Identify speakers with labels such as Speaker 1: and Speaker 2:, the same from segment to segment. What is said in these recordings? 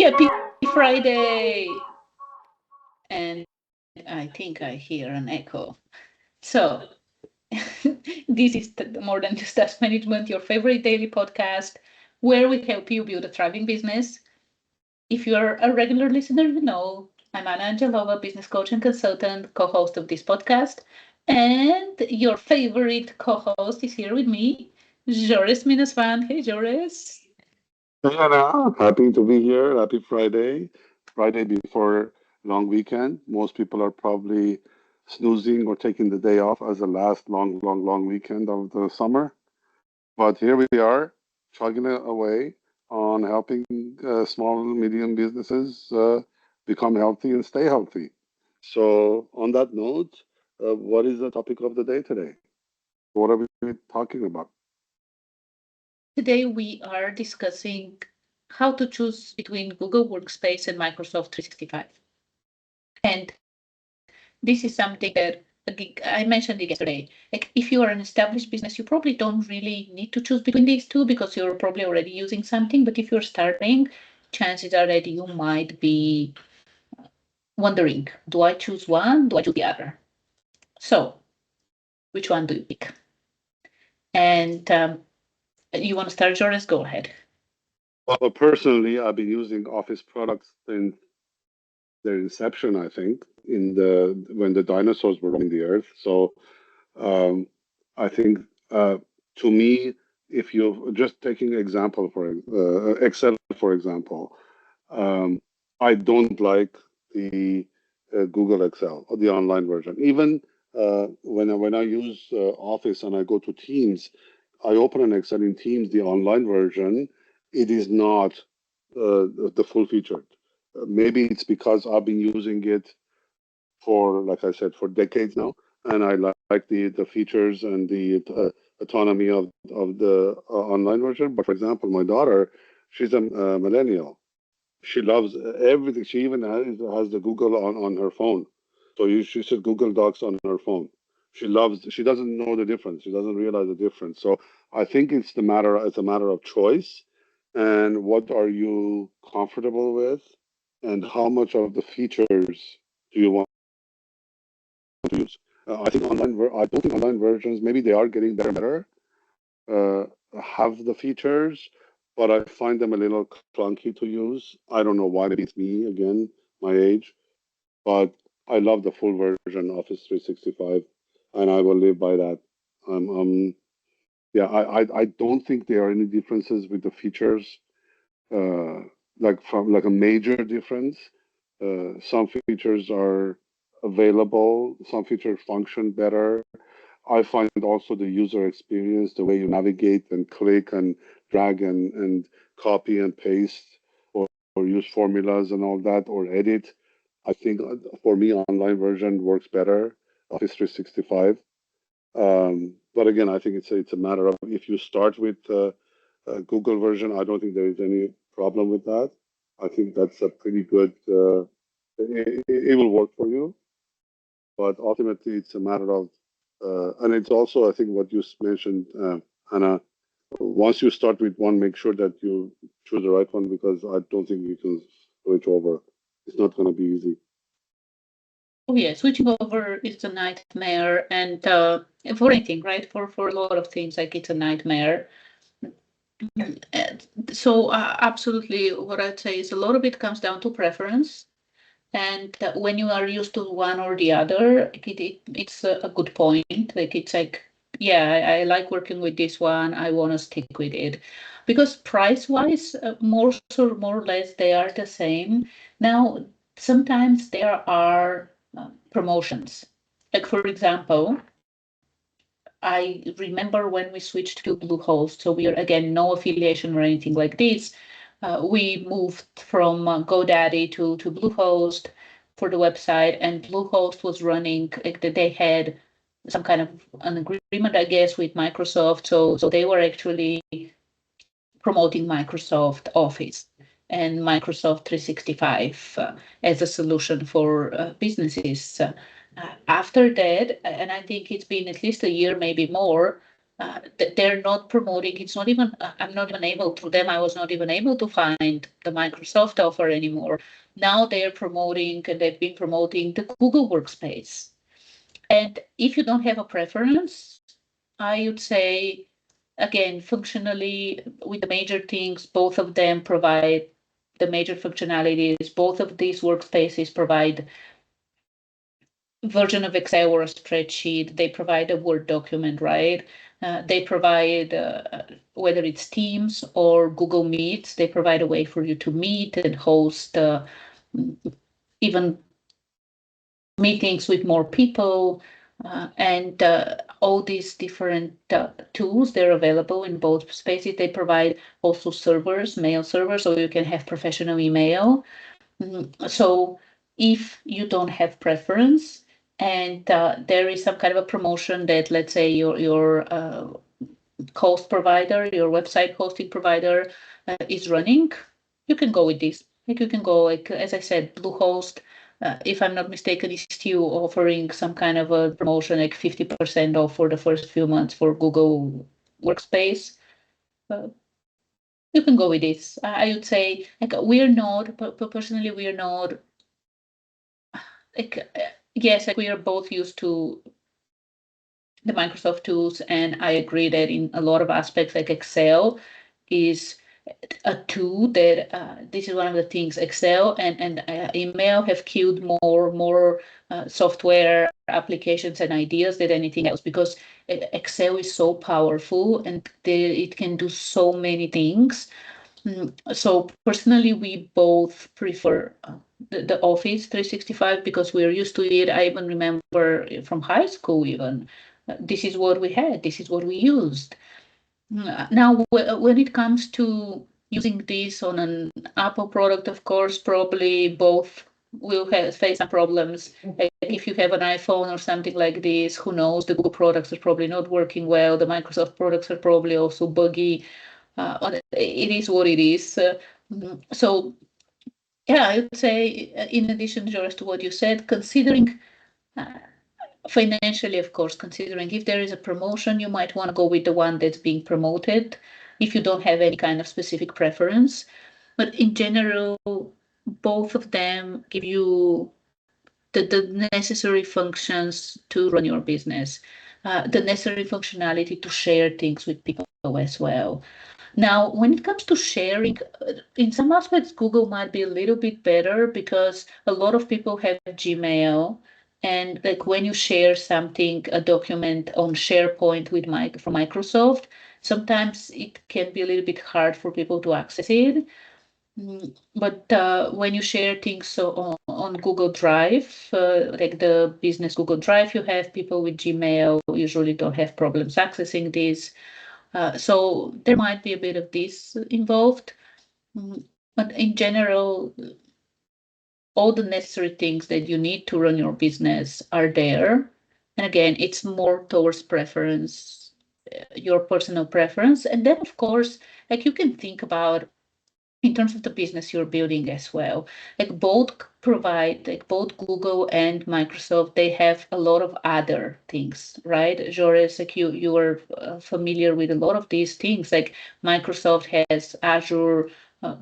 Speaker 1: Happy Friday! And I think I hear an echo. So, this is More Than Just Task Management, your favorite daily podcast, where we help you build a thriving business. If you're a regular listener, you know I'm Anna Angelova, business coach and consultant, co host of this podcast. And your favorite co host is here with me, Jores Minasvand. Hey, Jores.
Speaker 2: Hey Anna, happy to be here. Happy Friday. Friday before long weekend. Most people are probably snoozing or taking the day off as the last long weekend of the summer. But here we are, chugging away on helping small and medium businesses become healthy and stay healthy. So, on that note, what is the topic of the day today? What are we talking about?
Speaker 1: Today we are discussing how to choose between Google Workspace and Microsoft 365. And this is something that I mentioned it yesterday. Like if you are an established business, you probably don't really need to choose between these two because you're probably already using something. But if you're starting, chances are that you might be wondering, do I choose one? Do I choose the other? So which one do you pick? And you want to start, Joris? Go ahead.
Speaker 2: Well, personally, I've been using Office products in their inception, I think, in the when the dinosaurs were roaming the earth. So um, I think to me, if you're just taking example for Excel, for example, um, I don't like the Google Excel or the online version. Even when I use Office and I go to Teams, I open an Excel in Teams, the online version. It is not the full featured. Maybe it's because I've been using it for, like I said, for decades now, and I like the features and the autonomy of the online version. But for example, my daughter, she's a millennial. She loves everything. She even has the Google on her phone. So she said Google Docs on her phone. She loves. She doesn't know the difference. She doesn't realize the difference. So I think it's a matter of choice, and what are you comfortable with, and how much of the features do you want to use? I think I don't think online versions, maybe they are getting better and better, have the features, but I find them a little clunky to use. I don't know why. Maybe it's me again, my age, but I love the full version Office 365, and I will live by that. Yeah, I don't think there are any differences with the features, uh, like a major difference. Some features are available, some features function better. I find also the user experience, the way you navigate and click and drag and copy and paste or use formulas and all that or edit. I think for me, online version works better, Office 365. But again, I think it's a matter of if you start with Google version, I don't think there is any problem with that. I think that's a pretty good. It will work for you, but ultimately it's a matter of, and it's also I think what you mentioned, Hannah. Once you start with one, make sure that you choose the right one because I don't think you can switch over. It's not going to be easy.
Speaker 1: Oh yeah, switching over is a nightmare, and for anything, right? For a lot of things, like it's a nightmare. So absolutely, what I'd say is a lot of it comes down to preference, and when you are used to one or the other, it's a good point. Like it's like, yeah, I like working with this one. I want to stick with it, because price-wise, more or less, they are the same. Now, sometimes there are promotions. Like for example, I remember when we switched to Bluehost, so we are again no affiliation or anything like this. We moved from GoDaddy to Bluehost for the website, and Bluehost was running. Like, they had some kind of an agreement, I guess, with Microsoft. So they were actually promoting Microsoft Office and Microsoft 365 as a solution for businesses. After that, and I think it's been at least a year, maybe more, they're not promoting. It's not even. I'm not even able through them. I was not even able to find the Microsoft offer anymore. Now they're promoting, and they've been promoting the Google Workspace. And if you don't have a preference, I would say, again, functionally, with the major things, both of them provide the major functionalities. Both of these workspaces provide version of Excel or a spreadsheet. They provide a Word document, right? They provide, whether it's Teams or Google Meets, they provide a way for you to meet and host even meetings with more people. And all these different tools, they're available in both spaces. They provide also servers, mail servers, so you can have professional email. So if you don't have preference and there is some kind of a promotion that, let's say, your host provider, your website hosting provider is running, you can go with this. Like you can go, like as I said, Bluehost, if I'm not mistaken, is still offering some kind of a promotion, like 50% off for the first few months for Google Workspace. Uh, you can go with this. I would say, like we're not, personally, we're not like yes, like we are both used to the Microsoft tools, and I agree that in a lot of aspects, like Excel is a tool that this is one of the things Excel and email have killed more software applications and ideas than anything else, because Excel is so powerful and it can do so many things. So personally, we both prefer the Office 365 because we're used to it. I even remember from high school, even this is what we had, this is what we used. Now, when it comes to using this on an Apple product, of course, probably both will face some problems. Like if you have an iPhone or something like this, who knows? The Google products are probably not working well. The Microsoft products are probably also buggy. It is what it is. So, yeah, I would say, in addition, George, to what you said, considering uh, financially, of course, considering if there is a promotion, you might want to go with the one that's being promoted if you don't have any kind of specific preference. But in general, both of them give you the necessary functions to run your business, the necessary functionality to share things with people as well. Now, when it comes to sharing, in some aspects, Google might be a little bit better because a lot of people have Gmail. And like when you share something, a document on SharePoint with from Microsoft, sometimes it can be a little bit hard for people to access it. But when you share things on Google Drive, like the business Google Drive you have, people with Gmail usually don't have problems accessing this. So there might be a bit of this involved. But in general, all the necessary things that you need to run your business are there. And again, it's more towards preference, your personal preference. And then, of course, like you can think about in terms of the business you're building as well. Like both provide, like both Google and Microsoft, they have a lot of other things, right? Joris, like you are familiar with a lot of these things. Like Microsoft has Azure,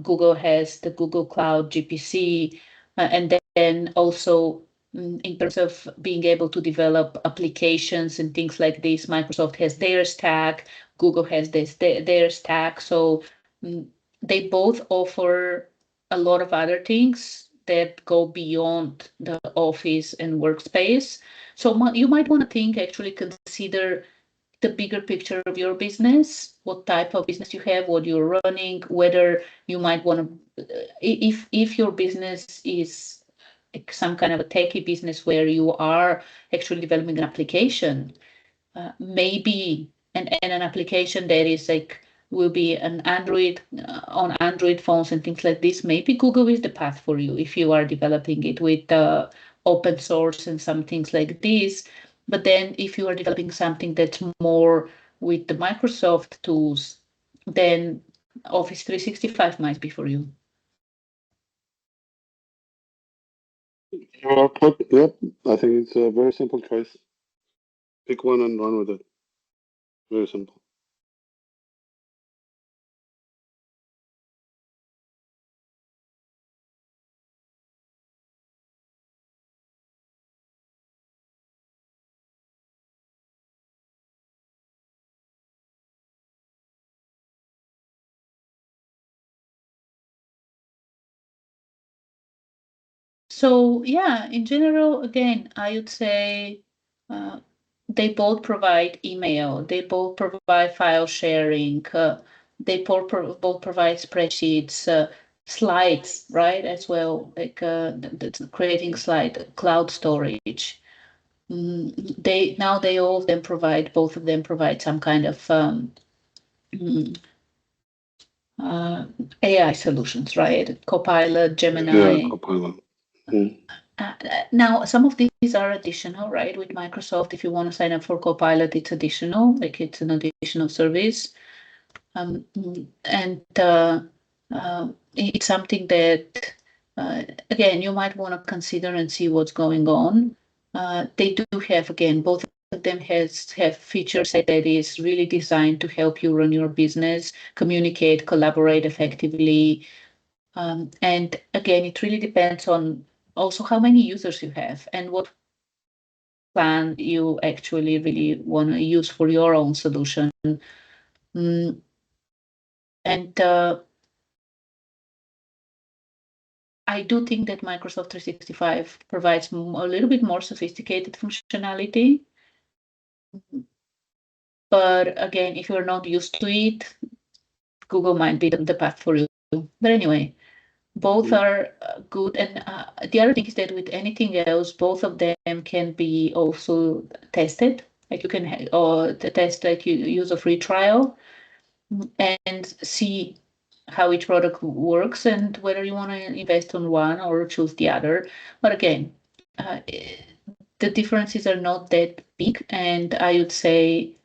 Speaker 1: Google has the Google Cloud, GPC, and then also in terms of being able to develop applications and things like this, Microsoft has their stack, Google has their stack. So they both offer a lot of other things that go beyond the office and workspace. So you might want to think, actually consider the bigger picture of your business, what type of business you have, what you're running, whether you might want to, if your business is like some kind of a techie business where you are actually developing an application, maybe and an application that is like will be an Android on Android phones and things like this. Maybe Google is the path for you if you are developing it with open source and some things like this. But then if you are developing something that's more with the Microsoft tools, then Office 365 might be for you.
Speaker 2: Well put. Yep. I think it's a very simple choice. Pick one and run with it. Very simple.
Speaker 1: So yeah, in general, again, I would say they both provide email, they both provide file sharing, they both provide spreadsheets, slides, right, as well, like creating slide, cloud storage. They all of them provide, both of them provide some kind of mm, AI solutions, right? Copilot,
Speaker 2: Yeah,
Speaker 1: Gemini.
Speaker 2: Copilot. Mm.
Speaker 1: Now, some of these are additional, right? With Microsoft, if you want to sign up for Copilot, it's additional, like it's an additional service. And it's something that, again, you might want to consider and see what's going on. They do have, again, both of them have feature set that is really designed to help you run your business, communicate, collaborate effectively. And again, it really depends on also how many users you have and what plan you actually really want to use for your own solution. Mm, and I do think that Microsoft 365 provides a little bit more sophisticated functionality. But again, if you're not used to it, Google might be the path for you. But anyway, both are good. And the other thing is that with anything else, both of them can be also tested. Like you can or the test, like you use a free trial and see how each product works and whether you want to invest on one or choose the other. But again, the differences are not that big, and I would say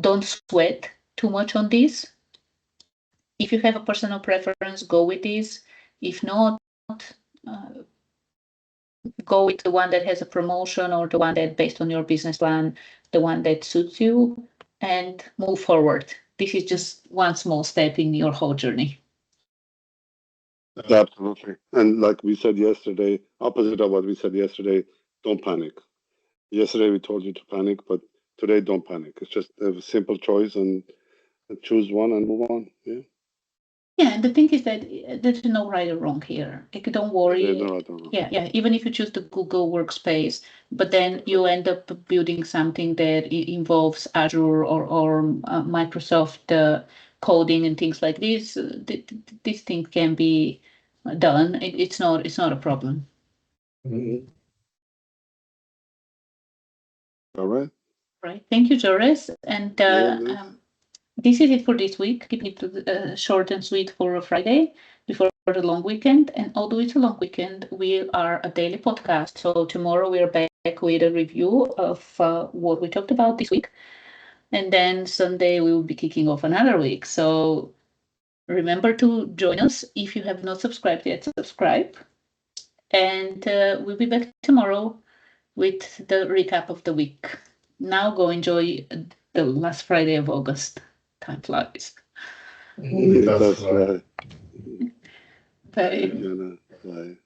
Speaker 1: don't sweat too much on this. If you have a personal preference, go with this. If not, uh, go with the one that has a promotion or the one that, based on your business plan, the one that suits you, and move forward. This is just one small step in your whole journey.
Speaker 2: Absolutely. And like we said yesterday, opposite of what we said yesterday, don't panic. Yesterday we told you to panic, but today don't panic. It's just a simple choice and choose one and move on. Yeah.
Speaker 1: Yeah, and the thing is that there's no right or wrong here. Like, don't worry.
Speaker 2: There's no right or wrong.
Speaker 1: Yeah. Even if you choose the Google Workspace, but then you end up building something that involves Azure or Microsoft coding and things like this, this thing can be done. It's not a problem.
Speaker 2: Mm-hmm. All right.
Speaker 1: Right. Thank you, Jores. And this is it for this week. Keep it short and sweet for a Friday before the long weekend. And although it's a long weekend, we are a daily podcast. So tomorrow we are back with a review of what we talked about this week. And then Sunday we will be kicking off another week. So remember to join us. If you have not subscribed yet, subscribe. And we'll be back tomorrow with the recap of the week. Now go enjoy the last Friday of August. Time flies.
Speaker 2: That's right.
Speaker 1: Bye.
Speaker 2: Bye.